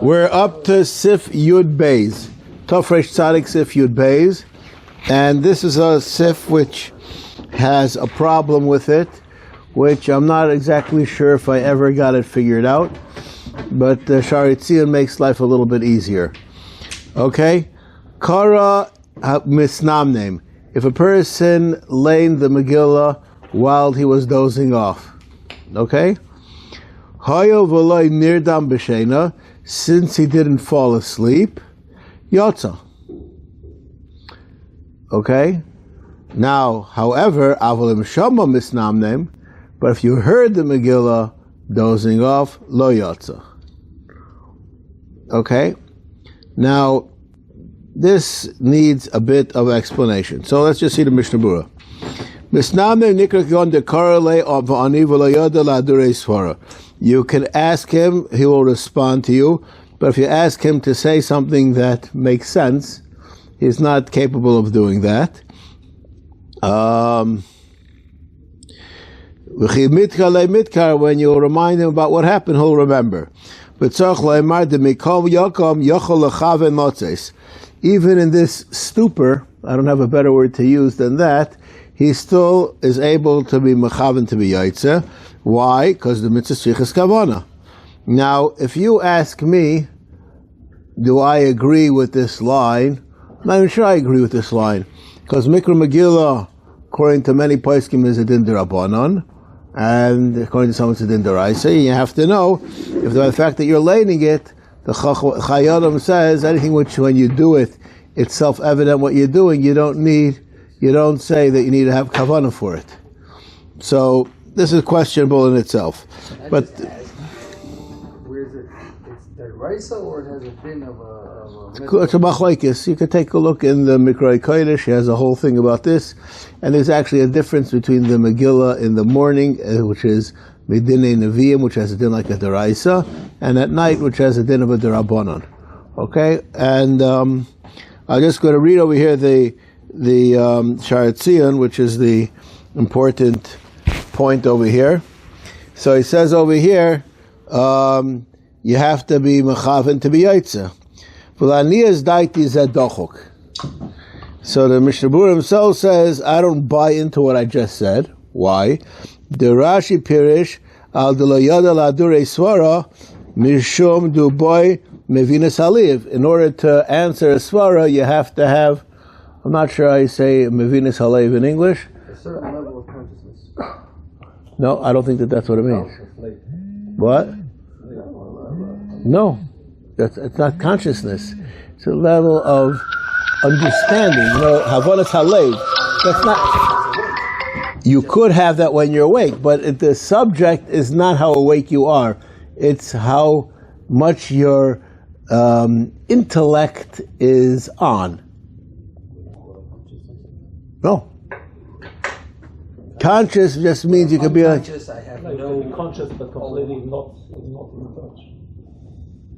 We're up to Sif Yud Beis. Tofresh Tzadik Sif Yud Beis. And this is a Sif which has a problem with it, which I'm not exactly sure if I ever got it figured out. But Shari Tzion makes life a little bit easier. Okay? Kara misnamnem. If a person lay the megilla while he was dozing off. Okay? Hayo v'loy nirdam b'sheina. Since he didn't fall asleep, yotza. Okay? Now, however, avolim shama misnamnem. But if you heard the megillah dozing off, lo yotza. Okay? Now, this needs a bit of explanation. So let's just see the Mishnah Berurah. You can ask him, he will respond to you. But if you ask him to say something that makes sense, he's not capable of doing that. When you remind him about what happened, he'll remember. Even in this stupor, I don't have a better word to use than that, he still is able to be mechaven to be yaitze. Why? Because the mitzvah tzrichas kavana. Now, if you ask me, do I agree with this line? I'm not even sure I agree with this line. Because Mikra Megillah, according to many poskim, is a din d'Rabbanan, and according to some it's a din d'Oraisa. You have to know, if the fact that you're laning it, the Chayyadam says, anything which when you do it, it's self-evident what you're doing, you don't say that you need to have kavanah for it. So, this is questionable in itself. But where is it? It's the Raisa, or it has a din of a it's a machlokes. You can take a look in the Mikroi Kodesh. He has a whole thing about this. And there's actually a difference between the Megillah in the morning, which is Medinei Nevi'im, which has a din like a Deraisa, and at night, which has a din of a Derabanan. Okay? And I'm just going to read over here the Shari Tzion, which is the important point over here. So he says over here, you have to be mechaven to be yaitze. So the Mishnah Berurah himself says, I don't buy into what I just said. Why? The Rashi Pirish al deloyada ladure swara mishum duboy mevinas haliv. In order to answer a swara, you have to have, I'm not sure I say mevinas haliv in English. a certain level of consciousness. No, I don't think that's what it means. What? No, it's not consciousness. It's a level of understanding. Havanas halev. That's not. You could have that when you're awake, but the subject is not how awake you are. It's how much your intellect is on. No. Conscious just means you could be like. I have conscious, but completely not in touch.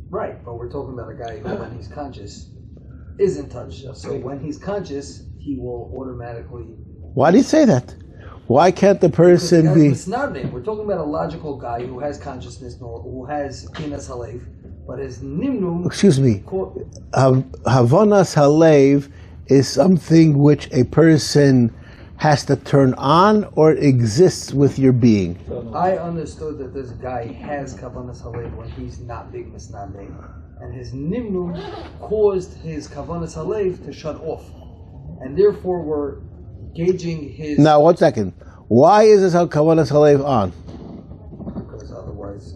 Right, but we're talking about a guy who, when he's conscious, is in touch. So when he's conscious, he will automatically. Why do you say that? Why can't the person be? We're talking about a logical guy who has consciousness, who has kinas halev, but his nimnum. Excuse me. Havanas halev is something which a person has to turn on, or it exists with your being. I understood that this guy has kavanas halev when he's not big misnadeh, and his nimnum caused his kavanas halev to shut off, and therefore we're gauging his. Now, 1 second. Why is this kavanas halev on? Because otherwise,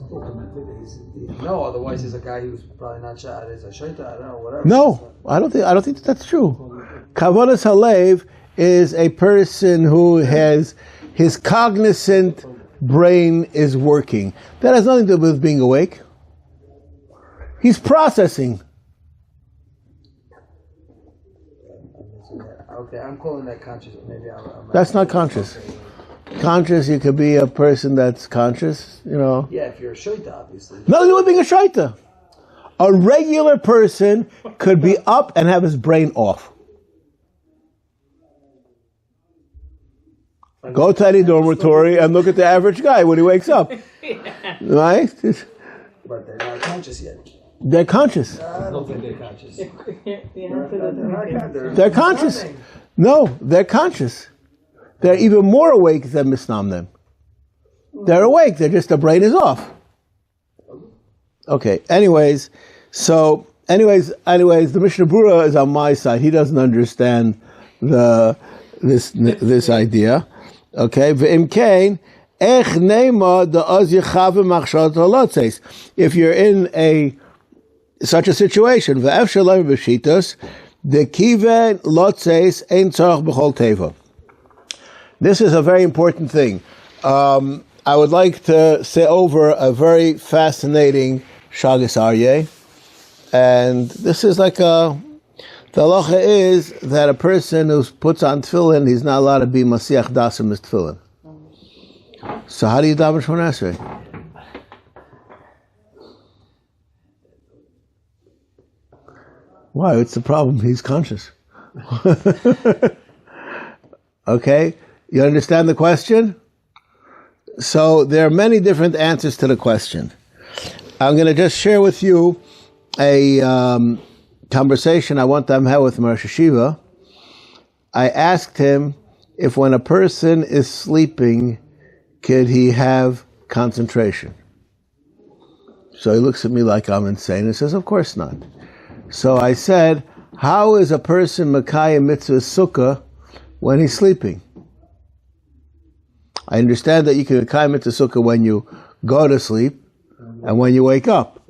otherwise he's a guy who's probably not shot. He's a shaita. I don't know, whatever. No, I don't think that's true. Kavanas halev is a person who has his cognizant brain is working. That has nothing to do with being awake. He's processing. Okay, I'm calling that conscious. Maybe that's not conscious. Conscious, you could be a person that's conscious, Yeah, if you're a shaita, obviously. Nothing to do with being a shaita. A regular person could be up and have his brain off. Go to any dormitory and look at the average guy when he wakes up. Right? But they're not conscious yet. They're conscious. I don't think they're conscious. They're conscious. No, they're conscious. They're even more awake than misnamnem. They're awake. They're just, the brain is off. Okay. Anyways, the Mishnah Berurah is on my side. He doesn't understand this idea. Okay. V'imkein ech neima da'az yechavim machshavat halotzes. If you're in such a situation, v'ef shalom b'shitos, dekiven lotzes ein tzarach b'chol teva. This is a very important thing. I would like to say over a very fascinating Shagas Aryeh, and this is like the halacha is that a person who puts on tefillin, he's not allowed to be Masiach Dasim his tefillin. So how do you daven Shemona Esrei? Why? What's the problem? He's conscious. Okay? You understand the question? So there are many different answers to the question. I'm going to just share with you a conversation I one time had with Rosh Hashiva. I asked him if when a person is sleeping, could he have concentration? So he looks at me like I'm insane and says, of course not. So I said, how is a person Makayim Mitzvah Sukkah when he's sleeping? I understand that you can Makayim Mitzvah Sukkah when you go to sleep and when you wake up.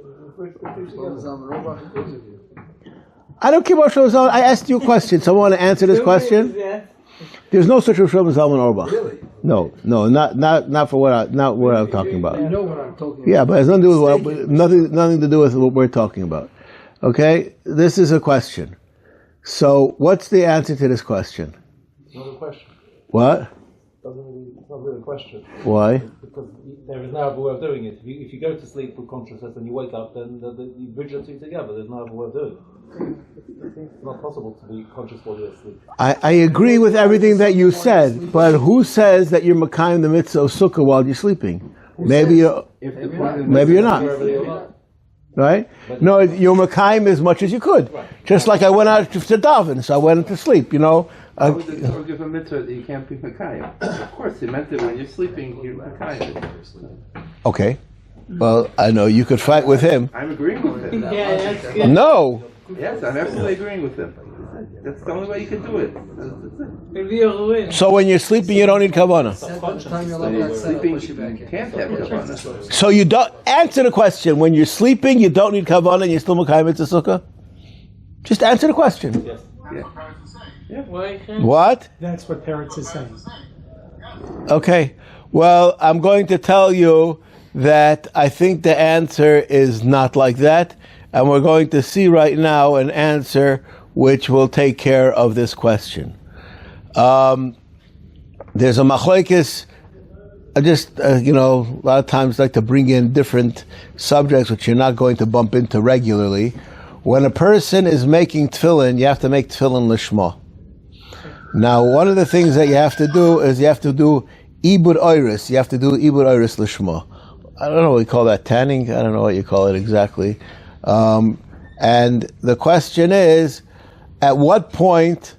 I don't care about Shlomo Zalman. I asked you a question. Someone want to answer this question? There's no such a Shlomo Zalman Auerbach. Really? No, not for what I'm talking about. You know what I'm talking about. Yeah, but it has nothing to do with nothing to do with what we're talking about. Okay, this is a question. So, what's the answer to this question? It's not a question. What? It's not really a question. Why? Because there is no other way of doing it. If you go to sleep with consciousness and you wake up, then you bridge the two together. There's no other way of doing it. It's not possible to be conscious while you're asleep. I agree with everything that you said, but who says that you're Makayim the mitzvah of sukkah while you're sleeping? Maybe you're not. Right? No, you're Makayim as much as you could. Just like I went out to daven, so I went to sleep, you know. How would the Torah give a mitzvah that you can't be Makayim? Of course, he meant that when you're sleeping, you're Makayim. Okay. Well, I know you could fight with him. I'm agreeing with him. No. Yes, I'm absolutely agreeing with him. That's the only way you can do it. That's it. So when you're sleeping, you don't need kavanah. Sleeping, you can't have kavanah. So you don't answer the question. When you're sleeping, you don't need kavanah, and you're still Makayim mitzvah sukkah. Just answer the question. Yes. Yeah. What? That's what parents are saying. Okay. Well, I'm going to tell you that I think the answer is not like that, and we're going to see right now an answer which will take care of this question. There's a machlokes. A lot of times like to bring in different subjects which you're not going to bump into regularly. When a person is making tefillin, you have to make tefillin lishma. Now, one of the things that you have to do is you have to do ibud oiris. You have to do ibud oiris lishma. I don't know what you call that, tanning. I don't know what you call it exactly. And the question is, at what point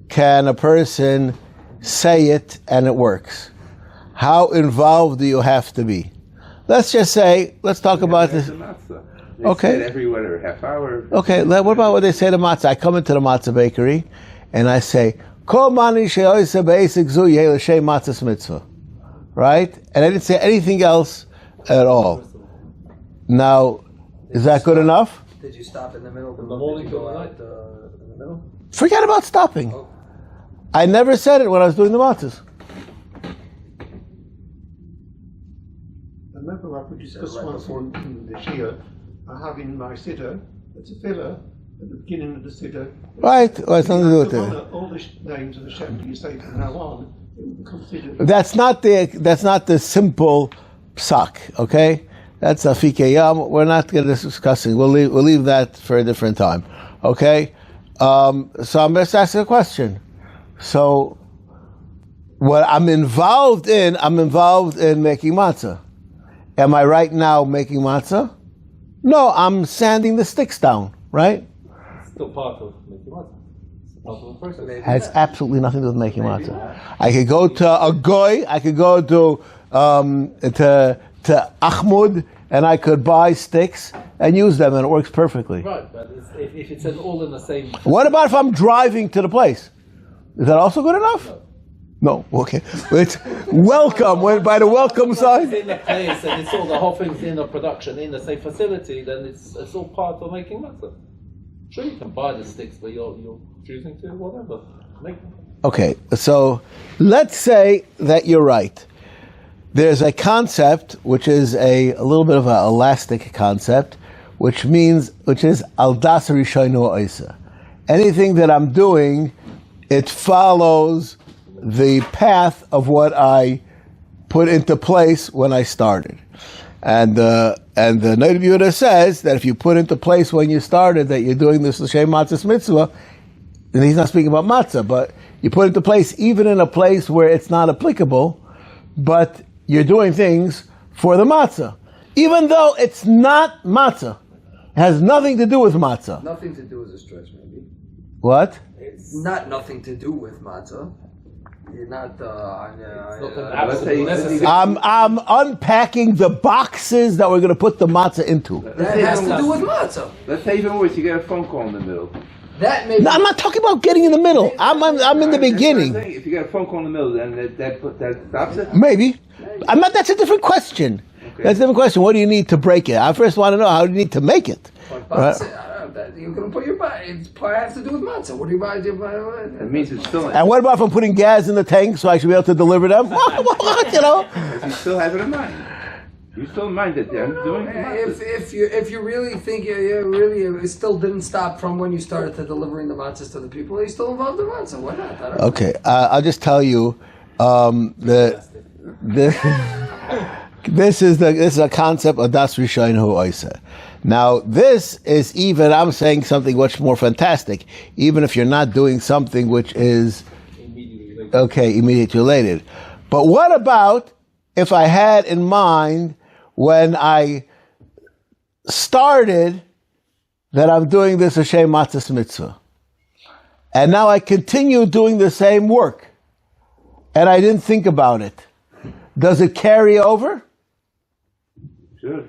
can a person say it and it works? How involved do you have to be? Let's just say, let's talk about this. Okay. Every half hour. Okay, what about what they say to matzah? I come into the matzah bakery and I say, Kol mani she'oisa be'esik zu yeh l'shem matzahs mitzvah. Right? And I didn't say anything else at all. Now, is that good enough? Did you stop in the middle? From the morning till the night. In the middle? Forget about stopping. Oh. I never said it when I was doing the matzahs. Remember what we discussed once in the Shia, having my sitter, it's a filler at the beginning of the sitter. Right, well, it's nothing to do with it. All the names of the Shem you say from now on, it will be considered. That's not the simple psak, okay? That's a fikeyam. We're not going to discuss it. We'll leave that for a different time, okay? So I'm just asking a question. So, what I'm involved in making matzah. Am I right now making matzah? No, I'm sanding the sticks down, right? It's still part of making matzah. It's part of the process. Has absolutely nothing to do with making matzah. I could go to a goy, I could go to Ahmud, and I could buy sticks and use them, and it works perfectly. Right, but if it's all in the same... What about if I'm driving to the place? Is that also good enough? No, okay. It's welcome, by the welcome sign. It's in the place, and it's all the whole thing's in the production, in the same facility, then it's all part of making matzah. Sure, you can buy the sticks, but you're choosing to, whatever, make them. Okay, so let's say that you're right. There's a concept, which is a little bit of an elastic concept, which is al das rishaynu oisa. Anything that I'm doing, it follows the path of what I put into place when I started. And the Noda B'Yehuda says that if you put into place when you started that you're doing this L'Shem Matzah's mitzvah, and he's not speaking about matzah, but you put into place even in a place where it's not applicable, but you're doing things for the matzah. Even though it's not matzah. It has nothing to do with matzah. Nothing to do with a stretch, maybe. What? It's not nothing to do with matzah. You're not. I'm unpacking the boxes that we're going to put the matzah into. That has to do with matzah. Let's say even worse, you get a phone call in the middle. That may. No, I'm not talking about getting in the middle. I'm in the beginning. If you get a phone call in the middle, then that stops it? Maybe. That's a different question. Okay. That's a different question. What do you need to break it? I first want to know how do you need to make it. Right? You're going to put your body. It has to do with matzah. What do you buy? It means it's still. And what about if I'm putting gas in the tank so I should be able to deliver them? You know. You still have it in mind. You still in mind that I'm doing matzah. If you really think it still didn't stop from when you started to delivering the matzahs to the people, are you still involved in matzah? Why not? I don't know. Okay, I'll just tell you this is a concept of das rishaynu oisa. Now, this is even, I'm saying something much more fantastic, even if you're not doing something which is immediately related. But what about if I had in mind when I started that I'm doing this Hashem Matzah's mitzvah, and now I continue doing the same work, and I didn't think about it. Does it carry over? Sure.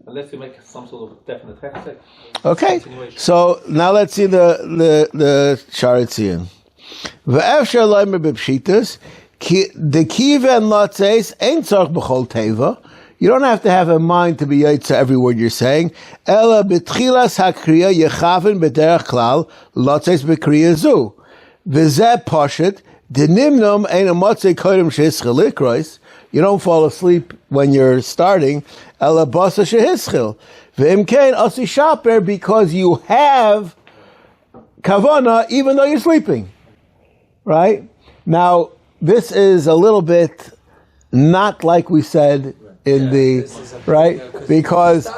Unless you make some sort of definite hefsek. Okay, so now let's see the Sharetzion. Ve'efshar loimer b'pshitas, the kiven lotzeis ein tzarich b'chol teva. You don't have to have a mind to be yaitza every word you're saying. Ela b'tchilas hakriya yechaven b'derech klal lotzeis b'kriya zu. V'zeh poshet denimnum ein amotzei kodim shehischel likrois. You don't fall asleep when you're starting. Ela basa shehischel. V'im kein asi shaper, because you have kavana even though you're sleeping. Right? Now, this is a little bit not like we said in because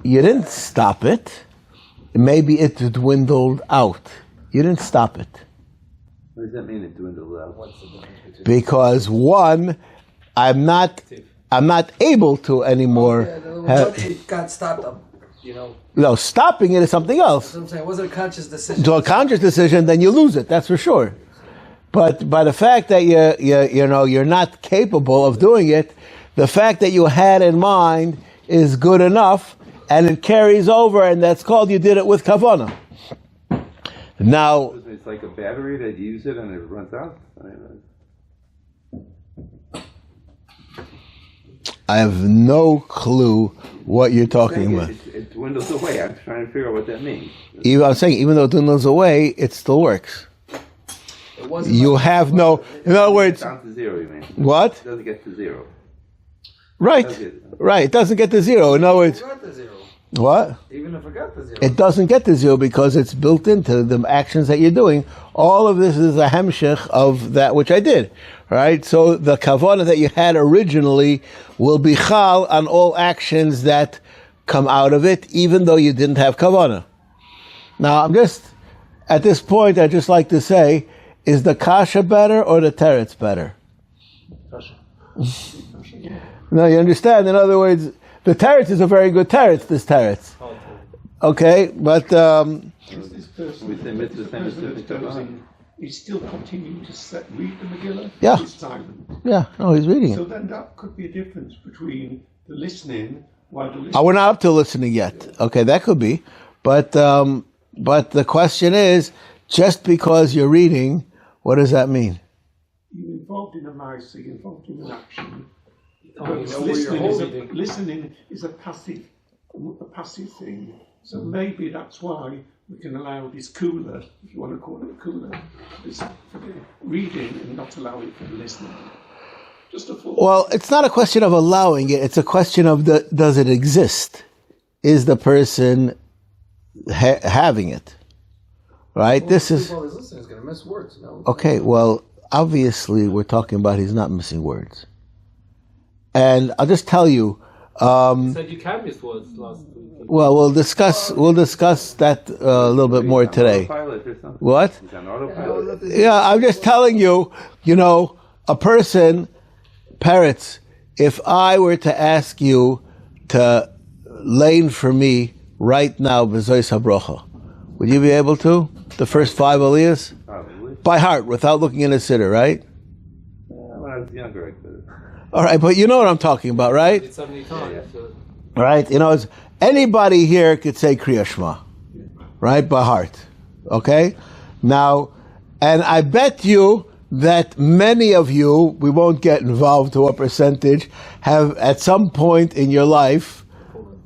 you didn't stop it. Maybe it dwindled out. You didn't stop it. What does that mean, it dwindled out? Because one, I'm not able to anymore. It got stopped up, No, stopping it is something else. That's what I'm saying. It wasn't a conscious decision. To a conscious decision, then you lose it. That's for sure. But by the fact that you're not capable of doing it, the fact that you had in mind is good enough, and it carries over, and that's called you did it with kavanah. Now, it's like a battery that you use it and it runs out. I have no clue what you're talking about. It dwindles away. I'm trying to figure out what that means. I'm saying, even though it dwindles away, it still works. You have no. In other words, down to zero. You mean? What? It doesn't get to zero. Right. It doesn't get to zero. In other words, what? Even if it got to zero, it doesn't get to zero because it's built into the actions that you're doing. All of this is a hemshech of that which I did. Right? So the kavanah that you had originally will be chal on all actions that come out of it, even though you didn't have kavanah. Now, at this point, I'd just like to say, is the kasha better or the teretz better? Kasha. No, you understand? In other words, The teretz is a very good teretz, this teretz. Okay, but Is this person We say mitzvah, the same person as who's the dozing, he's still continuing to read the megilla? Yeah. He's silent. yeah, no, he's reading So it. then that could be a difference between the listening while the Oh, listening. we're not up to listening yet. Okay, that could be. But the question is, just because you're reading, what does that mean? You're involved in a marriage, you're involved in an action. Oh, But you know where you're listening is a passive thing. So maybe that's why we can allow this cooler, if you want to call it a cooler, this for the reading and not allow it for the listening. Just a thought. Well, it's not a question of allowing it. It's a question of does it exist? Is the person having it? Right? This is... While he's listening, he's going to miss words. No. Okay, well, obviously we're talking about he's not missing words. And I'll just tell you... You said you can miss words last week. well, we'll discuss that a little bit more today. Autopilot or something. What? He's on autopilot. Yeah, I'm just telling you, a person, parrots, if I were to ask you to lane for me right now, B'zois HaBrocha, would you be able to? The first 5 aliyahs? Probably. By heart, without looking in a sitter, right? When I was younger, I could. All right, but you know what I'm talking about, right? It's 70 times. So Right? Anybody here could say Kriya Shema, right? By heart. Okay? Now, and I bet you that many of you, we won't get involved to what percentage, have at some point in your life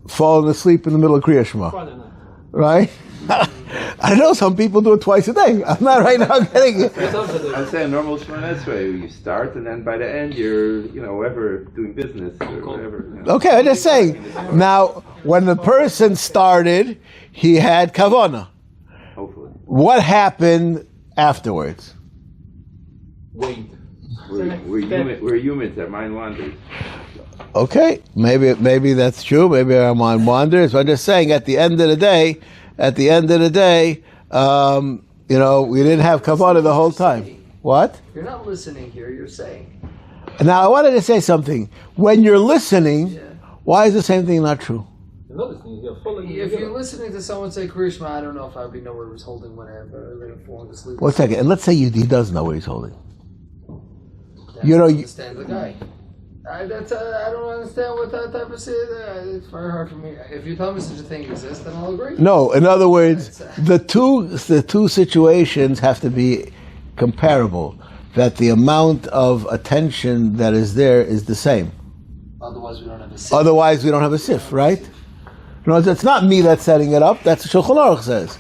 fallen asleep in the middle of Kriya Shema. Friday night. Right? I know some people do it twice a day. I'm not right now getting it. I'm saying normal Shemona Esrei. You start, and then by the end, you're, whatever, doing business or whatever. Okay, I'm just saying. Now, when the person started, he had kavana. Hopefully. What happened afterwards? Wait. We're humans. Our mind wanders. Okay, maybe that's true. Maybe our mind wanders. But I'm just saying, at the end of the day, we didn't have kavana the whole time. What? You're not listening here, you're saying. Now, I wanted to say something. When you're listening, why is the same thing not true? You're not listening. You're following. If you're listening to someone say Kriya Shema, I don't know if I would know where he was holding whenever they're falling asleep. 1 second. And let's say he does know what he's holding. I understand the guy. I don't understand what that type of it's very hard for me. If you tell me such a thing exists, then I'll agree. No, in other words, the two situations have to be comparable. That the amount of attention that is there is the same. Otherwise, we don't have a sif. Otherwise, we don't have a sif, right? No, it's not me that's setting it up. That's what Shulchan Aruch says.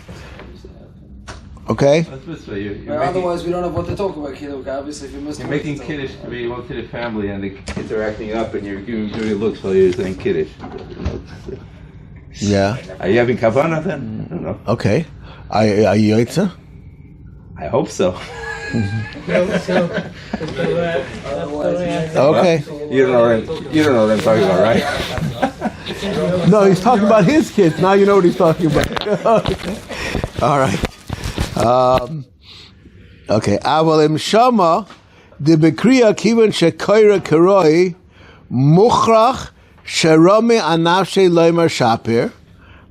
Okay. That's this way. Otherwise, we don't have what to talk about, Kiddush. Obviously, if you miss You're making kiddush to be one to the family, and the kids are acting up, and you're giving looks while you're saying kiddush. Yeah. Are you having kavanah then? I don't know. Okay. Are you Yotze? I hope so. Okay. You don't know what I'm talking about, right? No, he's talking about his kids. Now you know what he's talking about. All right. Okay. Aval im shama de bekriya kiven shekoira karoi muchrach sherome anavshe loimer shapir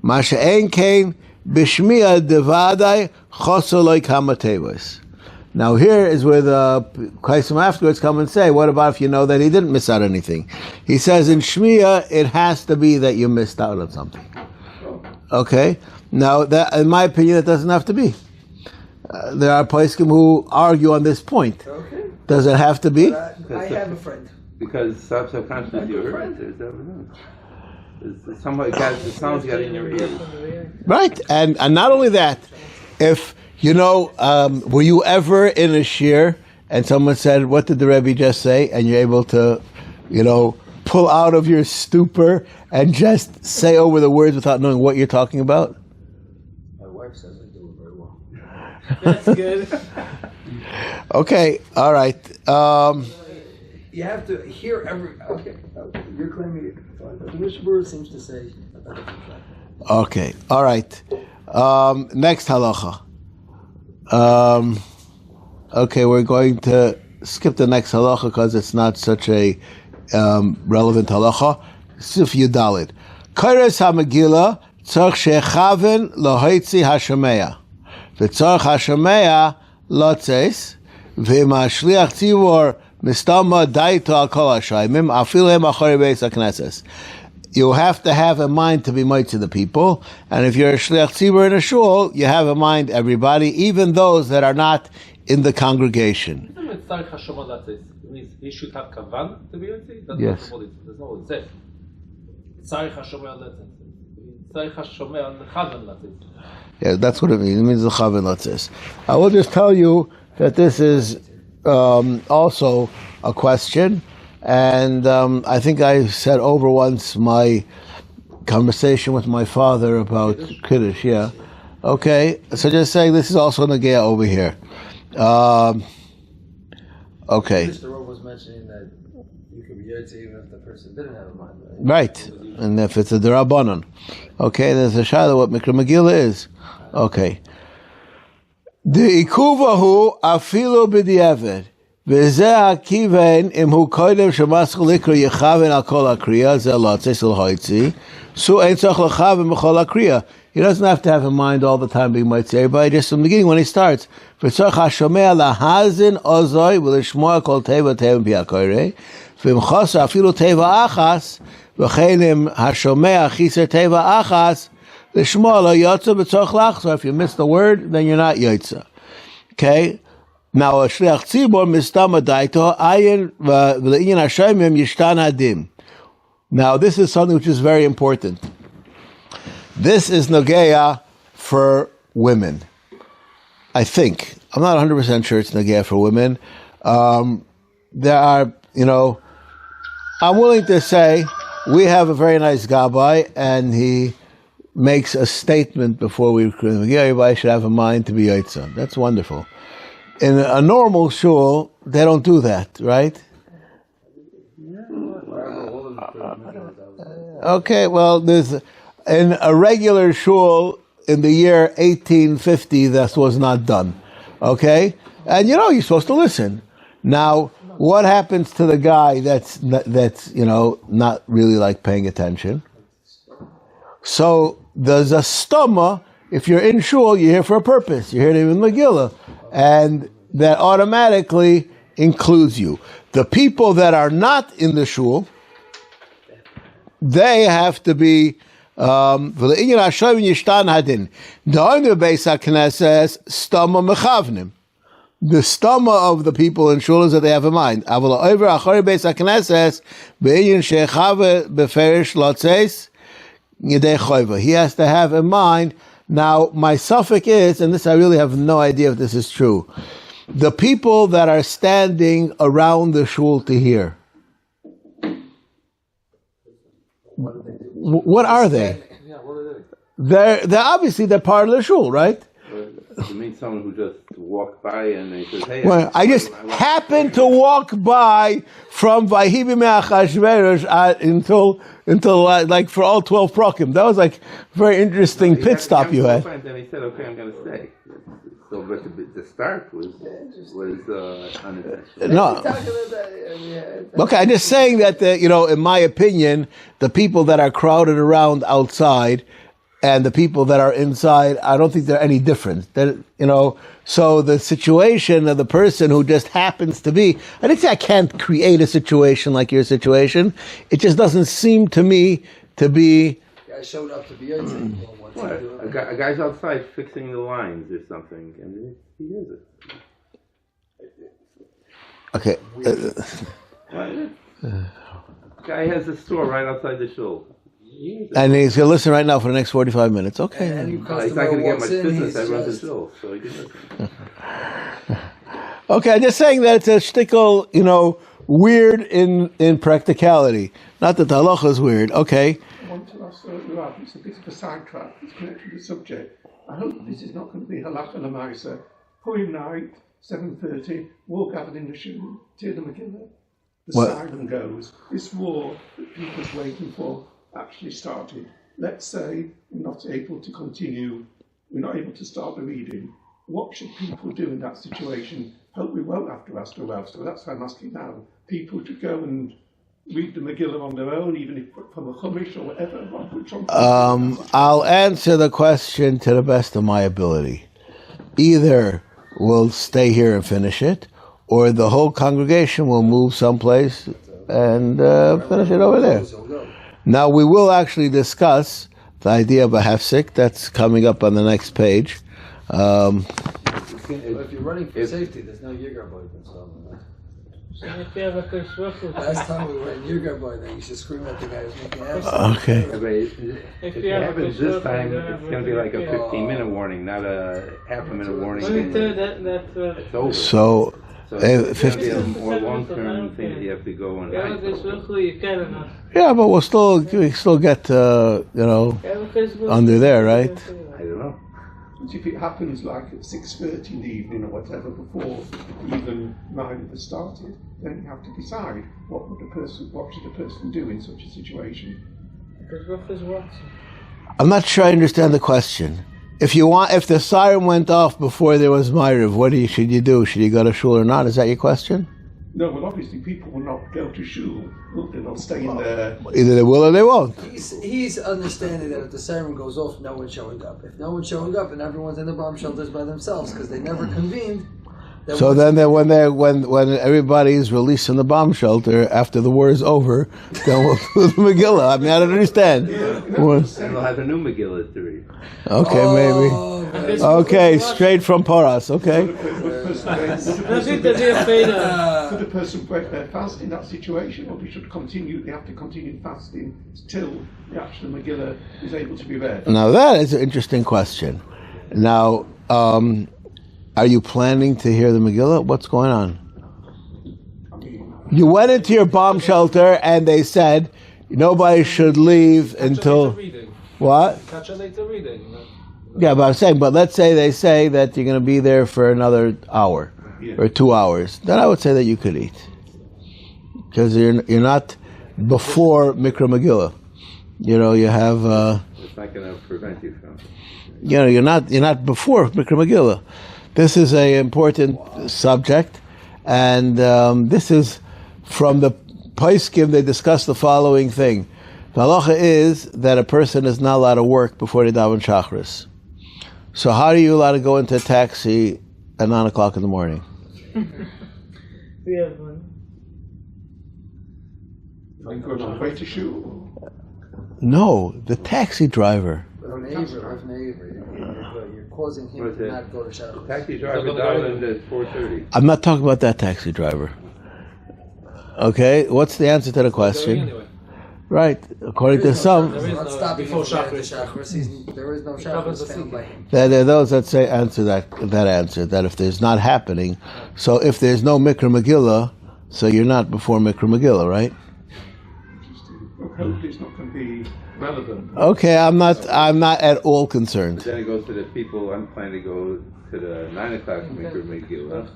ma she'en kein bishmiya devadai chosoloi kamatevos. Now here is where the Kaisim afterwards come and say, what about if you know that he didn't miss out anything? He says in Shmiya, it has to be that you missed out on something. Okay? Now, that, in my opinion, it doesn't have to be. There are poskim who argue on this point. Okay. Does it have to be? I have a friend. Because subconsciously you heard it. There's somebody got the sounds got in your ear. Right. And not only that, if were you ever in a shir and someone said, what did the Rebbe just say? And you're able to, pull out of your stupor and just say over the words without knowing what you're talking about? My wife says I do it very well. That's good. Okay, all right. You have to hear every... Okay, you're claiming it. The Mishnah Berurah seems to say... Okay, all right. Next halacha. Okay, we're going to skip the next halacha because it's not such a relevant halacha. Sif Yudalid. Kairos HaMegillah tzarich shechaven lohoitzi hashamea. V'tzarich hashamea lotzes. V'im hashliach tzivor mistama daito al kol hashayimim afilem achari beis hakneses. You have to have a mind to be might to the people, and if you're a shliach tzibur in a shul, you have a mind everybody, even those that are not in the congregation. He should have kavan to be Yotzi? That's Yes. not what it says. Tzarich hashomer letzes. Tzarich hashomer lechaven letzes. Yeah, that's what it means. It means the chavin letzes. I will just tell you that this is also a question. And I think I said over once my conversation with my father about Kiddush, yeah. Okay, so just saying this is also Nagea over here. Okay. Mr. Rove was mentioning that you could be Yotze even if the person didn't have a mind. Right, and if it's a Derabanan. Okay, there's a shadow what Mikra Megillah is. Okay. The ikuvahu afilu b'di'evet. V'zeh akiven im hu koidem shemaschel likra yechaven al kol akriya zeh lotzes el hoitzi so ein tzach lechaven b'chol akriya. He doesn't have to have in mind all the time being might say everybody, just from the beginning when he starts. V'tzach hashomea lahazin ozoi v'lishmoa kol teva teva pi'akoirei v'imchos afilu teva achas v'chenim hashomea chiser teva achas lishmoa lo yotza b'tzach lach. So if you miss the word, then you're not yotza. Okay? Now, a shliach tzibor mistama daito ayin v'le'inyan hashayimim yishtan hadim. Now, this is something which is very important. This is Nogea for women. I think. I'm not 100% sure it's Nogea for women. There are, I'm willing to say we have a very nice gabbai, and he makes a statement before we everybody should have a mind to be Yotza. That's wonderful. In a normal shul, they don't do that, right? Okay, well, there's in a regular shul in the year 1850, that was not done. Okay, and you're supposed to listen. Now, what happens to the guy that's not really like paying attention? So there's a stomach. If you're in shul, you're here for a purpose. You're here to be megilla. And that automatically includes you. The people that are not in the shul, they have to be the stomach of the people in shul is that they have a mind. He has to have a mind. Now, my suffix is, and this I really have no idea if this is true, the people that are standing around the shul to hear. What are they? Yeah, what are they? They're obviously they're part of the shul, right? You mean someone who just walked by and they says, "Hey"? Well, I just happened to walk by from Vahibi Me'achashverosh until like for all 12 prokim. That was like a very interesting pit stop you had. And then he said, "Okay, I'm going to stay." So, but the start was unintentional. No. Okay, I'm just saying that in my opinion, the people that are crowded around outside and the people that are inside, I don't think they're any different. So the situation of the person who just happens to be, I didn't say I can't create a situation like your situation. It just doesn't seem to me to be. I showed up to be a guy's outside fixing the lines or something, and he hears it. Okay. Guy has a store right outside the shul. And he's going to listen right now for the next 45 minutes. Okay. And He's not going to get much business. I run the shul, so he can listen. Okay, I'm just saying that it's a shtickle, weird in practicality. Not that the halacha is weird. Okay. I want to ask Rav, it's a bit of a sidetrack. It's connected to the subject. I hope this is not going to be halacha lemaisa. Purim night, 7:30, war gathered in the shul, tear the megilla. The siren goes. This war that people's waiting for actually started. Let's say we're not able to continue, we're not able to start the reading. What should people do in that situation? Hope we won't have to ask the Rav, so that's why I'm asking now. People to go and read the Megillah on their own, even if from a Chumash or whatever? I'll answer the question to the best of my ability. Either we'll stay here and finish it, or the whole congregation will move someplace and finish it over there. Now, we will actually discuss the idea of a hefsek. That's coming up on the next page. If you're running for safety, there's no Yigar boy that's last time we were in Yigar boy, then you should scream at the guy who's making ass. Okay. If it happens this time, it's going to be like a 15-minute warning, not a half-a-minute warning. It's over. So it's going to be a more long-term thing that you have to go and hide. yeah, but we still get under there, right? I don't know. If it happens like at 6:30 in the evening or whatever before even Ma'ariv has started, then you have to decide what should the person do in such a situation. I'm not sure I understand the question. If the siren went off before there was Ma'ariv, what should you do? Should you go to shul or not? Is that your question? No, well, obviously people will not go to shul. They'll stay in there. Either they will or they won't. He's understanding that if the siren goes off, no one's showing up. If no one's showing up and everyone's in the bomb shelters by themselves because they never convened. So then, when everybody's released from the bomb shelter after the war is over, then we'll do the Megillah. I mean, I don't understand. And we'll have a new Megillah to read. Okay, maybe. Okay, straight from Paras. Okay. Could a person break their fast in that situation, or they have to continue fasting till the actual Megillah is able to be read? Now that is an interesting question. Now, are you planning to hear the Megillah? What's going on? You went into your bomb shelter and they said nobody should leave until what? Catch a later reading. Yeah, but I'm saying, let's say they say that you're going to be there for another hour or 2 hours. Then I would say that you could eat because you're not before Mikra Megillah. You have. It's not going to prevent you from. You're not before Mikra Megillah. This is an important subject, and this is from the Paiskim. They discuss the following thing. The halacha is that a person is not allowed to work before they daven Shachris. So how are you allowed to go into a taxi at 9 o'clock in the morning? We have one. Like going on the way to shul? No, the taxi driver. You're causing him to not go to Shabbos. Taxi driver dialed at 4:30. I'm not talking about that taxi driver. Okay, what's the answer to the question? Right, according to some, There is no Shabbos found by him. there are those that say answer that answer, that if there's not happening, so if there's no Mikra Megillah, so you're not before Mikra Megillah, right? Hopefully it's not going to be relevant. Okay, I'm not at all concerned. But then it goes to the people. I'm planning to go to the 9 o'clock Mikra Megillah.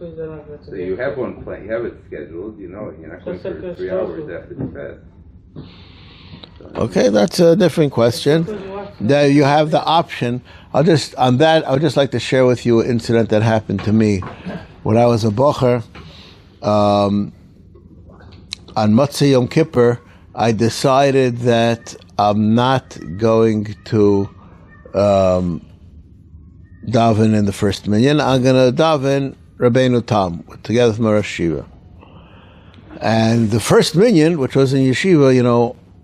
So you have one plan. You have it scheduled. You know it. You're not going for 3 hours after the fast. Okay, that's a different question. There you have the option. I would just like to share with you an incident that happened to me when I was a bocher. On Motzei Yom Kippur, I decided that I'm not going to daven in the first minyan. I'm going to daven Rabbeinu Tam together with my Rosh Yeshiva. And the first minyan, which was in yeshiva,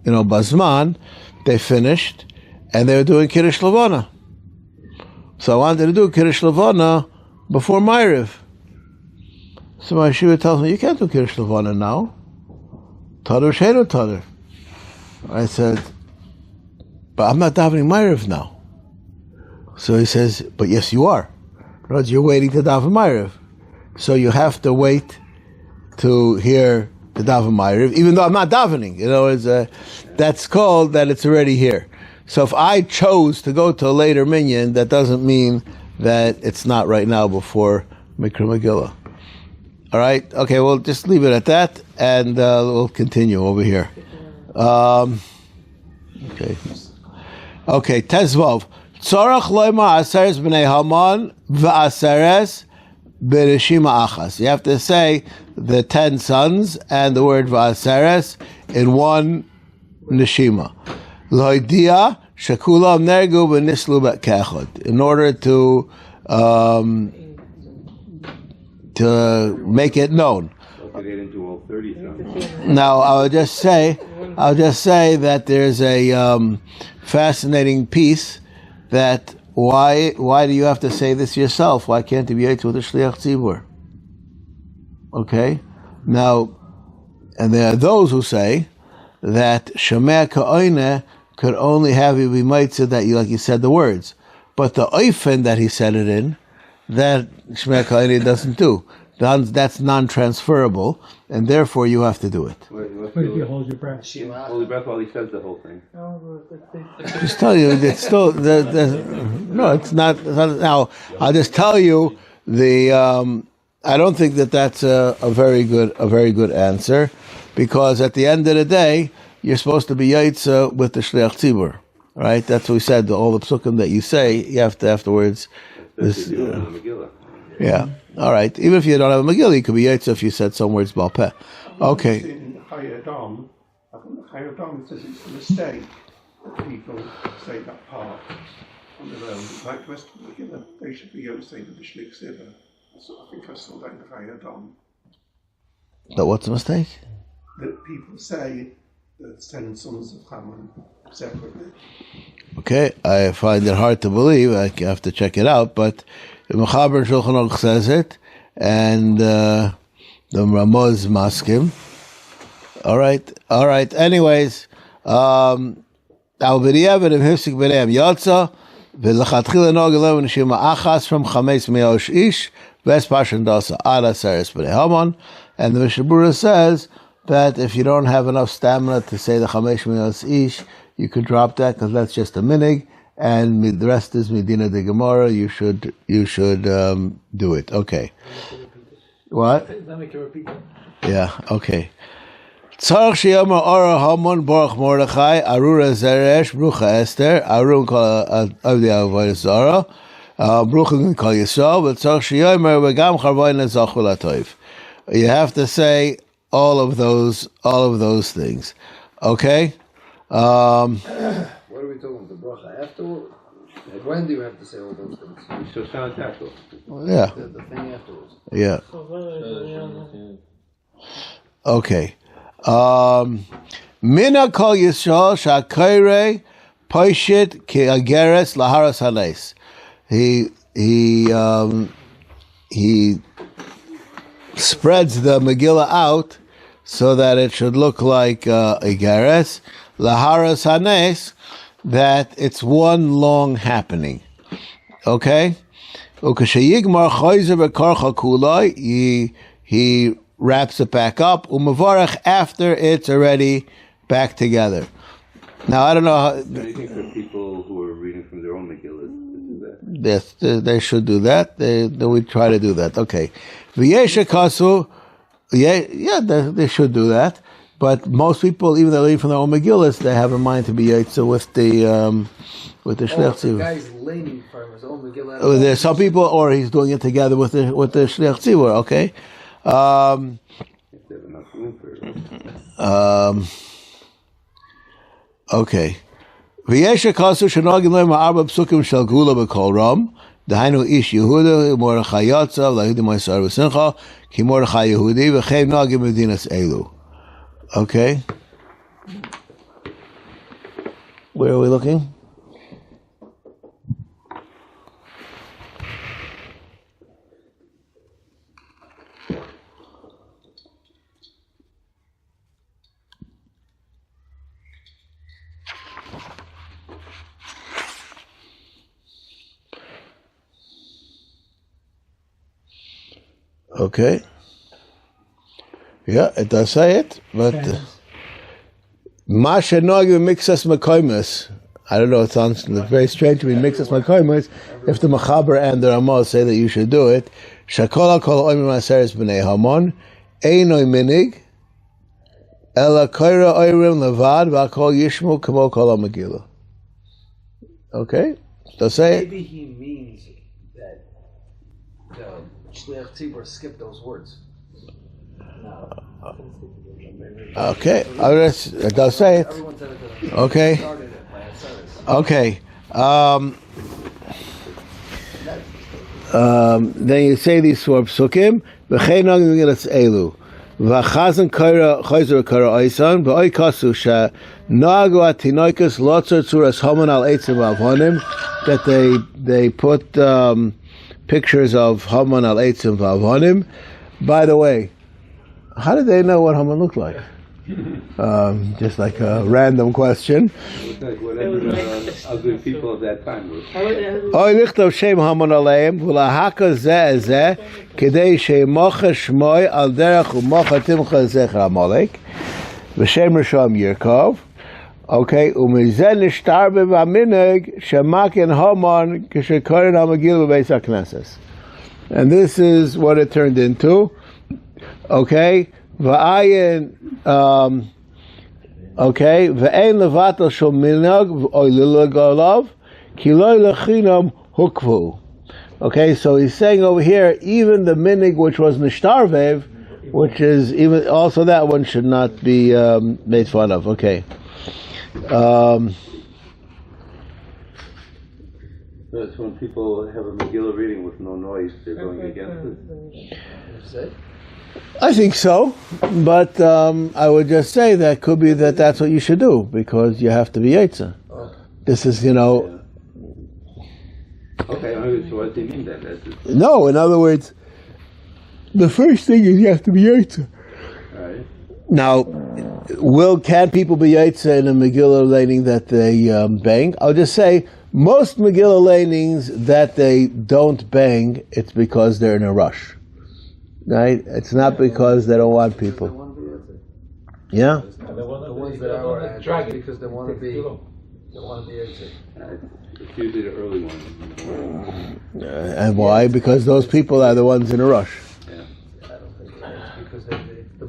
Bazman, they finished, and they were doing Kiddush Levana. So I wanted to do Kiddush Levana before Ma'ariv. So my yeshiva tells me, you can't do Kiddush Levana now. Tadar Sheinu Tadar. I said, but I'm not davening Ma'ariv now. So he says, but yes, you are. In other words, you're waiting to daven Ma'ariv. So you have to wait to hear the daven Ma'ariv, even though I'm not davening. That's called that it's already here. So if I chose to go to a later minyan, that doesn't mean that it's not right now before Mikra Megillah. All right? Okay, we'll just leave it at that, and we'll continue over here. Okay, Tezvav. Tzorach loima aseres b'nei Haman v'aseres b'reshima achas. You have to say the 10 sons and the word Va'aseres in one neshima. Loidia shekulam nergu v'nislu kechod. In order to make it known. Get into all 30 sons. Now, I'll just say that there's a fascinating piece that why do you have to say this yourself? Why can't you be with a shliach tzibur? Okay, now, and there are those who say that shemeh ka'oine could only have you be mitzvah that you, like you said, the words, but the oifen that he said it in, that shemeh ka'oine doesn't do. That's non-transferable, and therefore you have to do it. What if you hold your breath? Hold your breath while he says the whole thing. Just tell you, it's still no. It's not. Now, I'll just tell you I don't think that's a very good answer, because at the end of the day, you're supposed to be yaitza with the shliach tzibur, right? That's what we said. All the psukim that you say, you have to afterwards. This, yeah. All right. Even if you don't have a megilla, you could be yaitza if you said some words bal peh. Okay. In Hayadam, I think Hayadam says it's a mistake that people say that part on their own. Like the rest of the megilla, they should be saying the shliach tzibur. So I think I saw that in Hayadam. That what's a mistake? That people say the 10 sons of Haman separately. Okay, I find it hard to believe. I have to check it out, but the Mechaber Shulchan Aruch says it, and the Ramaz Maskim. All right. Anyways, Al B'diavad and Hifsik B'neim Yotza v'lechatchila nogelem neshima achas from chametz me'osh ish ves pashan dasa ala seres b'nei Haman, and the Mishnah Berurah says that if you don't have enough stamina to say the chametz me'osh ish, you could drop that because that's just a minig, and the rest is Medina de Gemara. You should do it. Okay. What? Yeah. Okay. Tzarich sheyamar Ara Haman Baruch Mordechai Arura Zeresh Brucha Esther Arun Kol Avdi Avodah Zara Brucha Kol Yisrael, but Tzarich sheyamar V'gam Charvayin Zachul Atoiv. You have to say all of those things. Okay. What are we talking about? The bracha afterwards? When do you have to say all those things? Yeah. The thing afterwards. Yeah. Okay. Mina kol Yisrael shakayrei poishit ki ageres laharas hanes. He spreads the megilla out so that it should look like ageres laharas hanes, that it's one long happening. Okay? Ukashayigmar choyzer v'karcha kulai, he wraps it back up, umavarach, after it's already back together. Now, I don't know how... Do you think for people who are reading from their own megillas to do that? Yes, they should do that. We try to do that. Okay. V'yesha kasu, yeah, they should do that. But most people, even though they read from their own megillas, they have in mind to be yaitza with the shliach tzibur. The guy's leaning from his own megillah. There's some people, or he's doing it together with the shliach tzibur. Okay. Okay. V'yesha kasu shenogin le'ma arba psukim shel gula b'kol ram. Dahainu ish Yehuda Mordechai Yatzav Lahudi Ma'asar V'Simcha Ki Mordechai Yehudi V'chein Nagim Medinas Elu. Okay. Where are we looking? Okay. Yeah, it does say it, but Ma shenogim mixas makoimus. I don't know. It sounds very strange to me. Mixas makoimus. If the Mechaber and the Ramah say that you should do it, shakola kol oimim aseres b'nei Hamon einoi minig ela koira oirim levad v'akol yishmu kamo kol megillah. Okay, does say it. Maybe he means that the Shliach Tzibur skipped those words. Okay, it does say it. Okay. Okay. Then you say these four psukim. V'chein nagim megillas elu. V'chazan chayzer kara oisan. V'oy kasu she nagu atinoikus lotzer tzuras homan al eitzim v'avonim. That they put pictures of Haman al eitzim v'avonim. By the way, how did they know what Haman looked like? Just like a random question. It was like whatever ugly people of that time were. Oy lichtov shem Haman aleim v'lahaka zeh zeh kedei shemocha shmoy al derech u'mocha timcha zecher Amalek v'shem Risham Yirkov. Okay, umizeh nishtarbe v'aminig shemakin Haman k'shekorin ha-megillah b'beis ha-knesses. And this is what it turned into. Okay, v'ayin, okay, v'ein levatel shel minog oy lilagolav ki lo lechinam hukvu. Okay, so he's saying over here, even the minig which was nishtarvev, which is even also that one should not be made fun of. Okay. That's when people have a Megillah reading with no noise, they're going against it. I think so, but I would just say that could be that's what you should do, because you have to be Yetzer. This is, Okay, so what do you mean then? No, in other words, the first thing is you have to be Yetzer. Right. Now, can people be Yetzer in a Megillah laning that they bang? I'll just say, most Megillah lanings that they don't bang, it's because they're in a rush. Right? It's not because they don't want people. Yeah? The ones that are dragged because they want to be Yetzer. It's usually the early ones. And why? Because those people are the ones in a rush. Yeah. I don't think so.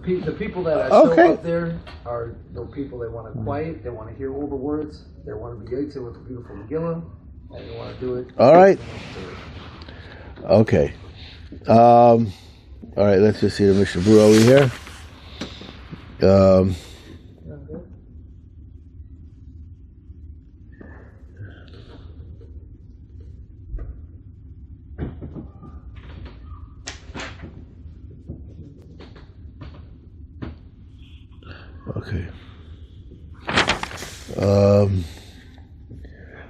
Because the people that are still up there are the people they want to quiet, they want to hear all the words, they want to be Yetzer with the beautiful Megillah, and they want to do it. All right. Okay. All right, let's just see the Mishnah Berurah over here. Okay.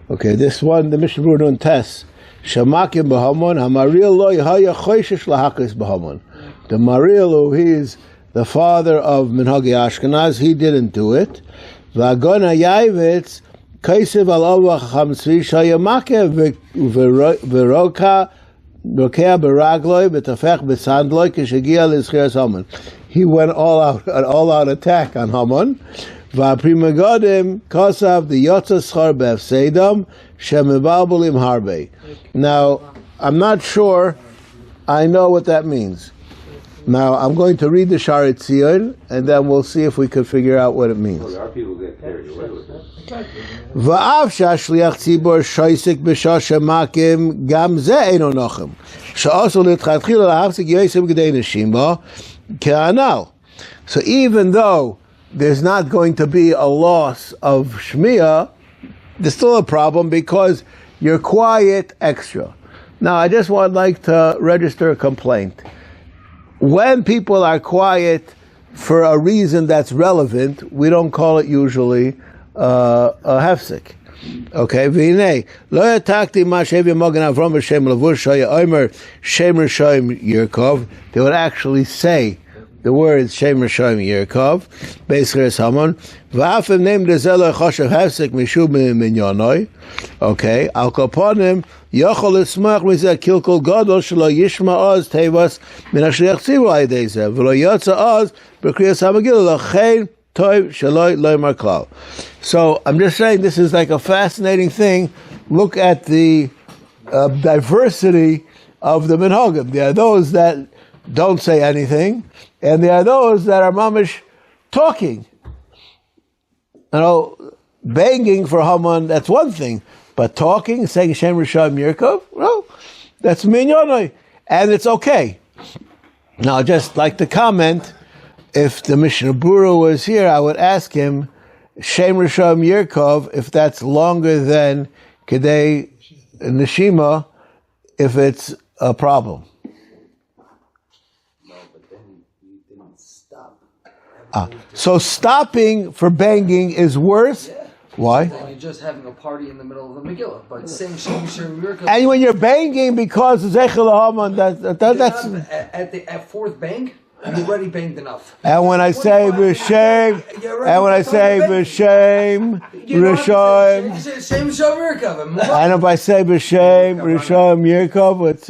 Okay, this one, the Mishnah Berurah don't test. Shamakim b'hamon, hamaril lo yahaya choishish lahakis b'hamon. The Maril, he is the father of Minhagi Ashkenaz, he didn't do it. V'agona yayvitz, kaisiv al avach hamsri shayamake v'roka rokea beragloi b'tafech b'sandloi kishagia l'zchiras Haman. He went all out attack on Haman. V'aprimagodim kosav the yotza schar b'efsedam shemibalbulim harbe. Now, I'm not sure I know what that means. Now, I'm going to read the Sharet Tzion, and then we'll see if we can figure out what it means. Well, our people get carried away with it. Va'av shashliach tzibor shoysik b'shah shemakim gam ze eino nochem. Sha'asu l'tchatchila l'hafzik yosim g'dei neshim ba ke'anal. So even though there's not going to be a loss of shmiyah, there's still a problem because you're quiet extra. Now, I just would like to register a complaint. When people are quiet for a reason that's relevant, we don't call it usually a hefsek. Okay, v'inei lo yatakti ma shevi mogen Avrohom b'shem levush shaya omer shem Rishayim Yirkov. They would actually say the words Shem Rishayim Yirkov, Beis Haman, v'afim neim dezelo choshev hefsek mishum minyonoi. Okay, al koponim yochol esmach mizeh kilkol gadol shelo yishma oz tevas min hashliach tzibur ayidei zeh v'lo yotza oz b'kriyas ha-megillah l'chein toiv shelo loymar klal. So I'm just saying this is like a fascinating thing. Look at the diversity of the minhagim. There are those that don't say anything, and there are those that are mamish talking. You know, banging for Haman, that's one thing. But talking, saying Shem Rishayim Yirkov, well, that's minyonoi. And it's okay. Now, just like the comment, if the Mishnah Berurah was here, I would ask him, Shem Rishon Yerkov, if that's longer than Kedei Neshima, if it's a problem. No, but then you didn't stop. So stopping for banging is worse? Yeah. Why? Then you're just having a party in the middle of the megilla. But saying Shem Rishon Yerkov... And when you're banging because Zechel Haman, that's... At fourth bang, you already banged enough. And when I say B'Shem, Rishon, Shem Rishon Yerkov. and if I say B'Shem, Rishon Yerkov, it's...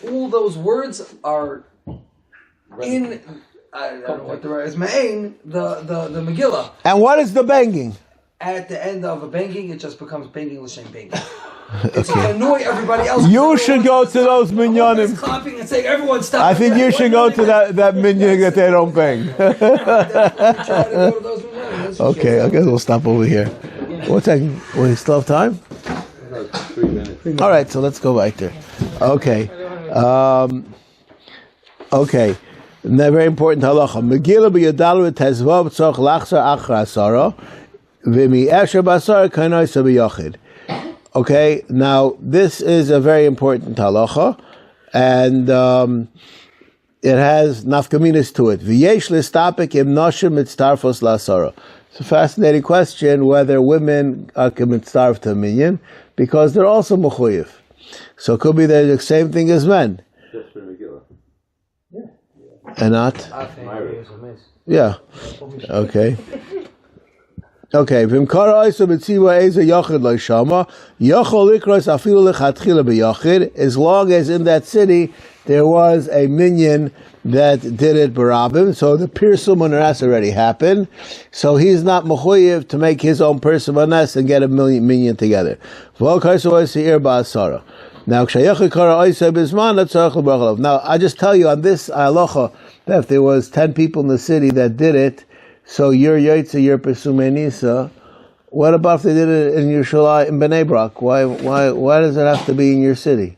all those words are in... I don't know what the right is. Ma'ain, the megillah. And what is the banging? At the end of a banging, it just becomes banging l'shem banging. It's to annoy everybody else. You should go to those minyanim. Clapping and saying, "Everyone stop!" I think you should go to that minyan that they don't bang. Okay, I guess we'll stop over here. What time? We still have time? About 3 minutes. All right, so let's go back there. Okay. Okay. Now, very important halacha. Megilla b'yadalu tezvav tzorch lachzor achar asara v'mi esher basar kanoi sabiyachid. Okay, now this is a very important halacha, and it has nafkaminas to it. V'yesh listapik im noshim mitztarfos la'asara. It's a fascinating question whether women can mitztarf to a minyan, because they're also mechuyev. So it could be they're the same thing as men. Just for Megillah. And not? Yeah. Okay. Okay. V'imkara oisa b'tziva eza yachid lo'shama yachol likros afilu lechatchila b'yachid, as long as in that city there was a minyan that did it barabim, so the pirsum unaras already happened, so he's not mechuyev to make his own pirsum unaras and get a minyan together. Now, I just tell you on this halacha that if there was 10 people in the city that did it, so you're Yaitza, you're Pesumenisa, what about if they did it in Yerushalayim, in Bnei Brak? Why does it have to be in your city?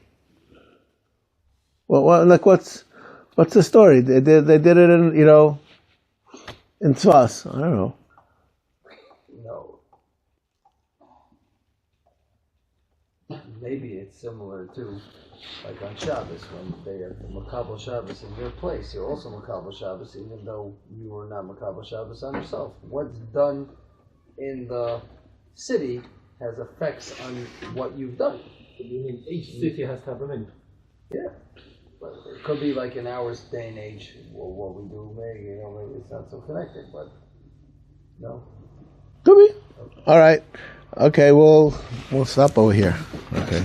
What's the story? They did it in, in Tzvas. I don't know. Maybe it's similar to, like on Shabbos, when they are Makabel Shabbos in your place, you're also Makabel Shabbos, even though you were not Makabel Shabbos on yourself. What's done in the city has effects on what you've done. You mean each city has to have a minyan? Yeah. But it could be like in our day and age, well, what we do, maybe it's not so connected, but no. Could be. All right. Okay, we'll stop over here. Okay.